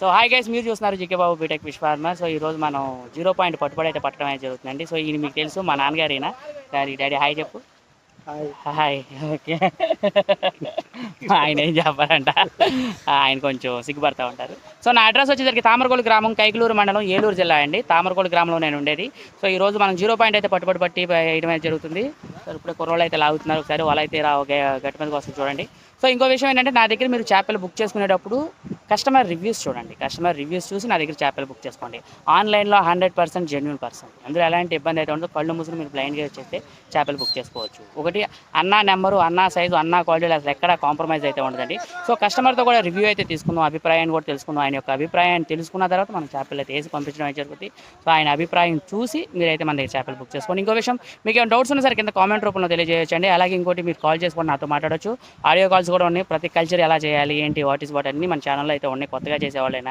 So hi guys, మీరు చూస్తున్నారు GK బాబు BTech fish farmer. So ఈరోజు మనం 0 పాయింట్ పట్టుబడి అయితే పట్టడం అయితే జరుగుతుందండి. సో ఇది మీకు తెలుసు, మా నాన్నగారు ఈయన. డాడీ హాయ్ చెప్పు. హాయ్. ఓకే. ఆయన ఏం చెప్పారంట, ఆయన కొంచెం సిగ్గుపడతా ఉంటారు. సో నా అడ్రస్ వచ్చేసరికి తామరకోలు గ్రామం, కైకలూరు మండలం, ఏలూరు జిల్లా అండి. తామరకోలు గ్రామంలో నేను ఉండేది. సో ఈరోజు మనం 0 పాయింట్ అయితే పట్టి వేయడం అయితే జరుగుతుంది. సో ఇప్పుడు కుర్రోళ్ళు అయితే లాగుతున్నారు. ఒకసారి వాళ్ళు అయితే గట్టి మీదకి వస్తుంది చూడండి. సో ఇంకో విషయం ఏంటంటే, నా దగ్గర మీరు చేపలు బుక్ చేసుకునేటప్పుడు కస్టమర్ రివ్యూస్ చూడండి. కస్టమర్ రివ్యూస్ చూసి నా దగ్గర చేపలు బుక్ చేసుకోండి. ఆన్లైన్లో 100% జెన్యూన్ పర్సన్, అందులో ఎలాంటి ఇబ్బంది అయితే ఉండదు. కళ్ళు మూసుకుని మీరు బ్లైండ్గా వచ్చేస్తే చేపలు బుక్ చేసుకోవచ్చు. ఒకటి అన్నా నెంబరు, అన్నా సైజు, అన్నా క్వాలిటీ అసలు ఎక్కడ కాంప్రమైజ్ అయితే ఉండదండి. సో కస్టమర్తో కూడా రివ్యూ అయితే తీసుకుందాం, అభిప్రాయాన్ని కూడా తెలుసుకుందాం. ఆయన యొక్క అభిప్రాయాన్ని తెలుసుకున్న తర్వాత మనం చేపలు అయితే వేసి పంపించడం అయితే జరుగుతుంది. సో ఆయన అభిప్రాయం చూసి మీరైతే మన దగ్గర చేపలు బుక్ చేసుకోండి. ఇంకో విషయం, మీకు ఏమైనా డౌట్స్ ఉన్నా సరే కింద కామెంట్ రూపంలో తెలియజేయచ్చండి. అలాగే ఇంకోటి, మీరు కాల్ చేసుకొని నాతో మాట్లాడవచ్చు. ఆడియో కాల్స్ కూడా ఉన్నాయి. ప్రతి కల్చర్ ఎలా చేయాలి, ఏంటి, వాట్ ఈస్ వాట్ అన్నీ మన ఛానల్లో అయితే ఉన్నాయి. కొత్తగా చేసేవాళ్ళైనా